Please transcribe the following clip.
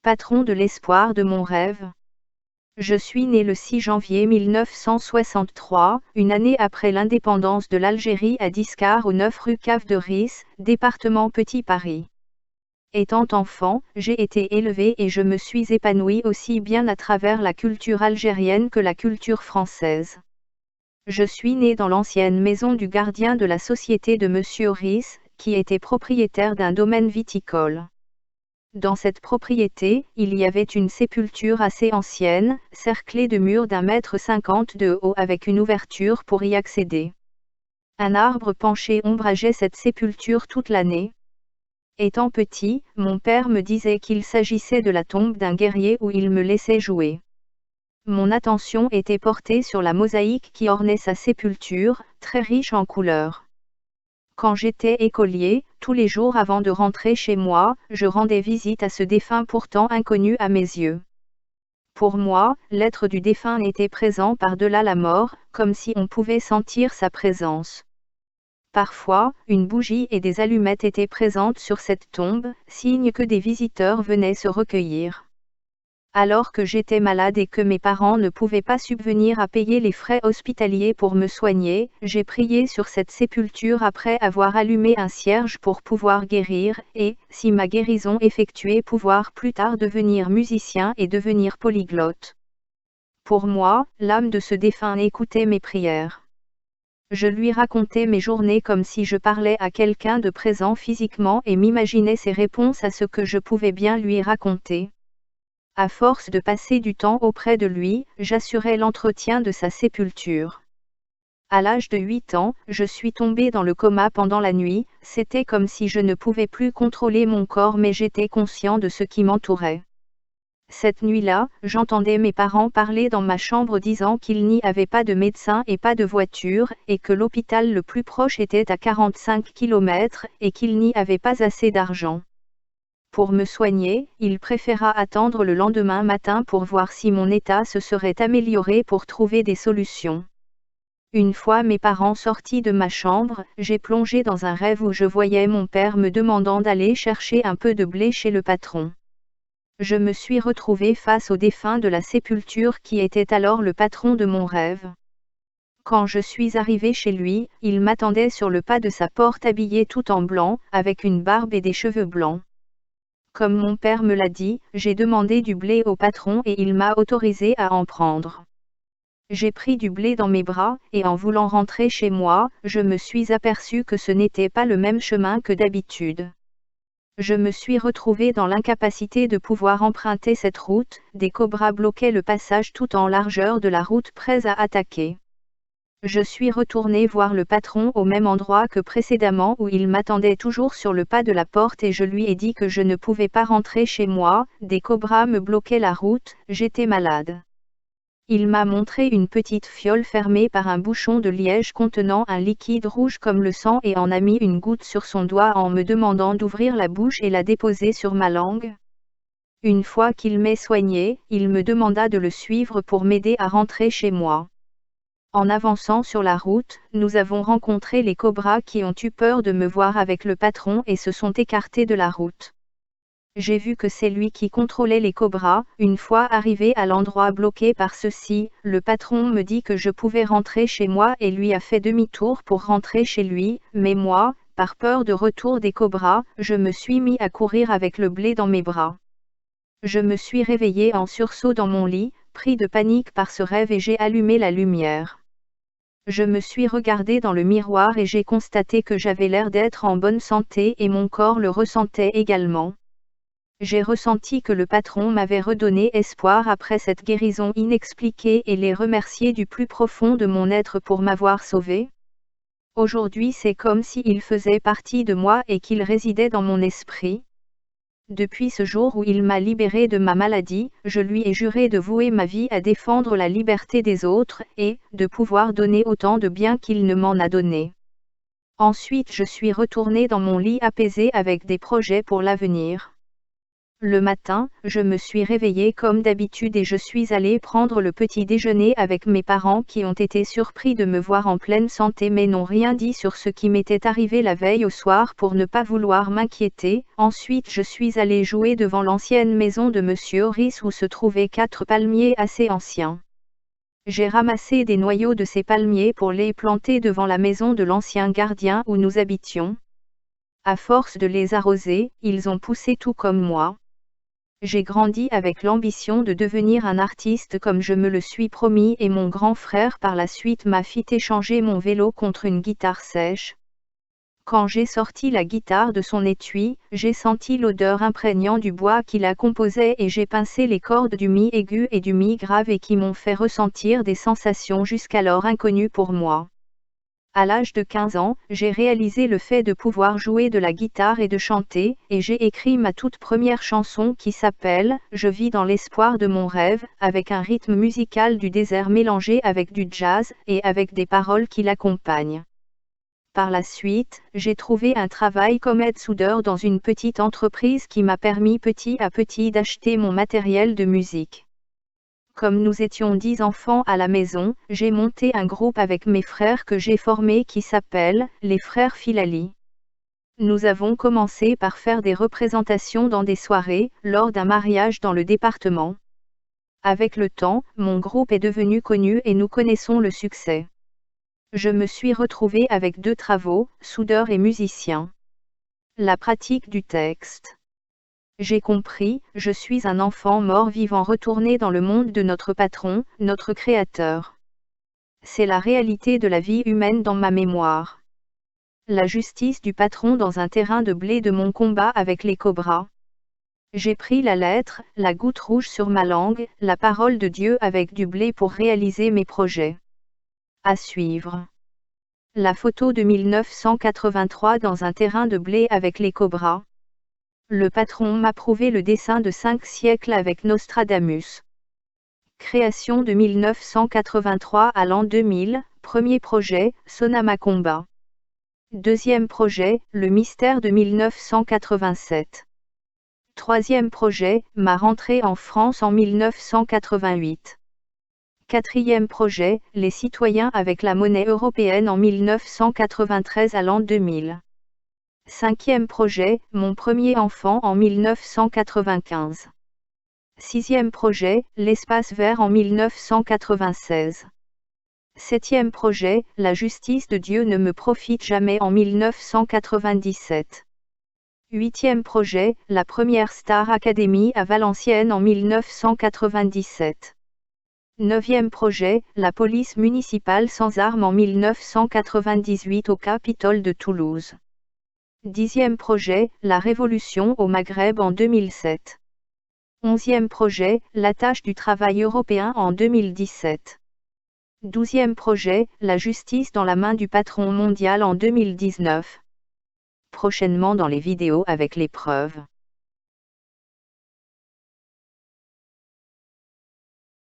patron de l'espoir de mon rêve. Je suis né le 6 janvier 1963, une année après l'indépendance de l'Algérie à Discar au 9 rue Cave de Ris, département Petit Paris. Étant enfant, j'ai été élevé et je me suis épanoui aussi bien à travers la culture algérienne que la culture française. Je suis né dans l'ancienne maison du gardien de la société de Monsieur Ris, qui était propriétaire d'un domaine viticole. Dans cette propriété, il y avait une sépulture assez ancienne, cerclée de murs d'1,50 m de haut avec une ouverture pour y accéder. Un arbre penché ombrageait cette sépulture toute l'année. Étant petit, mon père me disait qu'il s'agissait de la tombe d'un guerrier où il me laissait jouer. Mon attention était portée sur la mosaïque qui ornait sa sépulture, très riche en couleurs. Quand j'étais écolier, tous les jours avant de rentrer chez moi, je rendais visite à ce défunt pourtant inconnu à mes yeux. Pour moi, l'être du défunt était présent par-delà la mort, comme si on pouvait sentir sa présence. Parfois, une bougie et des allumettes étaient présentes sur cette tombe, signe que des visiteurs venaient se recueillir. Alors que j'étais malade et que mes parents ne pouvaient pas subvenir à payer les frais hospitaliers pour me soigner, j'ai prié sur cette sépulture après avoir allumé un cierge pour pouvoir guérir, et, si ma guérison effectuée, pouvoir plus tard devenir musicien et devenir polyglotte. Pour moi, l'âme de ce défunt écoutait mes prières. Je lui racontais mes journées comme si je parlais à quelqu'un de présent physiquement et m'imaginais ses réponses à ce que je pouvais bien lui raconter. À force de passer du temps auprès de lui, j'assurais l'entretien de sa sépulture. À l'âge de 8 ans, je suis tombé dans le coma pendant la nuit, c'était comme si je ne pouvais plus contrôler mon corps mais j'étais conscient de ce qui m'entourait. Cette nuit-là, j'entendais mes parents parler dans ma chambre disant qu'il n'y avait pas de médecin et pas de voiture, et que l'hôpital le plus proche était à 45 km, et qu'il n'y avait pas assez d'argent. Pour me soigner, il préféra attendre le lendemain matin pour voir si mon état se serait amélioré pour trouver des solutions. Une fois mes parents sortis de ma chambre, j'ai plongé dans un rêve où je voyais mon père me demandant d'aller chercher un peu de blé chez le patron. Je me suis retrouvé face au défunt de la sépulture qui était alors le patron de mon rêve. Quand je suis arrivé chez lui, il m'attendait sur le pas de sa porte habillé tout en blanc, avec une barbe et des cheveux blancs. Comme mon père me l'a dit, j'ai demandé du blé au patron et il m'a autorisé à en prendre. J'ai pris du blé dans mes bras, et en voulant rentrer chez moi, je me suis aperçu que ce n'était pas le même chemin que d'habitude. Je me suis retrouvé dans l'incapacité de pouvoir emprunter cette route, des cobras bloquaient le passage tout en largeur de la route prêts à attaquer. Je suis retourné voir le patron au même endroit que précédemment où il m'attendait toujours sur le pas de la porte et je lui ai dit que je ne pouvais pas rentrer chez moi, des cobras me bloquaient la route, j'étais malade. Il m'a montré une petite fiole fermée par un bouchon de liège contenant un liquide rouge comme le sang et en a mis une goutte sur son doigt en me demandant d'ouvrir la bouche et la déposer sur ma langue. Une fois qu'il m'ait soigné, il me demanda de le suivre pour m'aider à rentrer chez moi. En avançant sur la route, nous avons rencontré les cobras qui ont eu peur de me voir avec le patron et se sont écartés de la route. J'ai vu que c'est lui qui contrôlait les cobras. Une fois arrivé à l'endroit bloqué par ceux-ci, le patron me dit que je pouvais rentrer chez moi et lui a fait demi-tour pour rentrer chez lui, mais moi, par peur de retour des cobras, je me suis mis à courir avec le blé dans mes bras. Je me suis réveillé en sursaut dans mon lit, pris de panique par ce rêve et j'ai allumé la lumière. Je me suis regardé dans le miroir et j'ai constaté que j'avais l'air d'être en bonne santé et mon corps le ressentait également. J'ai ressenti que le patron m'avait redonné espoir après cette guérison inexpliquée et les remercier du plus profond de mon être pour m'avoir sauvé. Aujourd'hui c'est comme s'il faisait partie de moi et qu'il résidait dans mon esprit. Depuis ce jour où il m'a libéré de ma maladie, je lui ai juré de vouer ma vie à défendre la liberté des autres, et de pouvoir donner autant de bien qu'il ne m'en a donné. Ensuite je suis retourné dans mon lit apaisé avec des projets pour l'avenir. Le matin, je me suis réveillée comme d'habitude et je suis allée prendre le petit déjeuner avec mes parents qui ont été surpris de me voir en pleine santé mais n'ont rien dit sur ce qui m'était arrivé la veille au soir pour ne pas vouloir m'inquiéter. Ensuite je suis allée jouer devant l'ancienne maison de Monsieur Horis où se trouvaient 4 palmiers assez anciens. J'ai ramassé des noyaux de ces palmiers pour les planter devant la maison de l'ancien gardien où nous habitions. À force de les arroser, ils ont poussé tout comme moi. J'ai grandi avec l'ambition de devenir un artiste comme je me le suis promis et mon grand frère par la suite m'a fait échanger mon vélo contre une guitare sèche. Quand j'ai sorti la guitare de son étui, j'ai senti l'odeur imprégnante du bois qui la composait et j'ai pincé les cordes du mi aigu et du mi grave et qui m'ont fait ressentir des sensations jusqu'alors inconnues pour moi. À l'âge de 15 ans, j'ai réalisé le fait de pouvoir jouer de la guitare et de chanter, et j'ai écrit ma toute première chanson qui s'appelle « Je vis dans l'espoir de mon rêve », avec un rythme musical du désert mélangé avec du jazz, et avec des paroles qui l'accompagnent. Par la suite, j'ai trouvé un travail comme aide-soudeur dans une petite entreprise qui m'a permis petit à petit d'acheter mon matériel de musique. Comme nous étions 10 enfants à la maison, j'ai monté un groupe avec mes frères que j'ai formé qui s'appelle les Frères Filali. Nous avons commencé par faire des représentations dans des soirées, lors d'un mariage dans le département. Avec le temps, mon groupe est devenu connu et nous connaissons le succès. Je me suis retrouvé avec 2 travaux, soudeur et musicien. La pratique du texte. J'ai compris, je suis un enfant mort-vivant retourné dans le monde de notre patron, notre créateur. C'est la réalité de la vie humaine dans ma mémoire. La justice du patron dans un terrain de blé de mon combat avec les cobras. J'ai pris la lettre, la goutte rouge sur ma langue, la parole de Dieu avec du blé pour réaliser mes projets. À suivre. La photo de 1983 dans un terrain de blé avec les cobras. Le patron m'a prouvé le dessin de 5 siècles avec Nostradamus. Création de 1983 à l'an 2000, premier projet, Sonama Combat. Deuxième projet, Le mystère de 1987. Troisième projet, ma rentrée en France en 1988. Quatrième projet, Les citoyens avec la monnaie européenne en 1993 à l'an 2000. Cinquième projet, Mon premier enfant en 1995. Sixième projet, L'espace vert en 1996. Septième projet, La justice de Dieu ne me profite jamais en 1997. Huitième projet, La première Star Academy à Valenciennes en 1997. Neuvième projet, La police municipale sans armes en 1998 au Capitole de Toulouse. 10e projet, La Révolution au Maghreb en 2007. 11e projet, La tâche du travail européen en 2017. 12e projet, La justice dans la main du patron mondial en 2019. Prochainement dans les vidéos avec les preuves.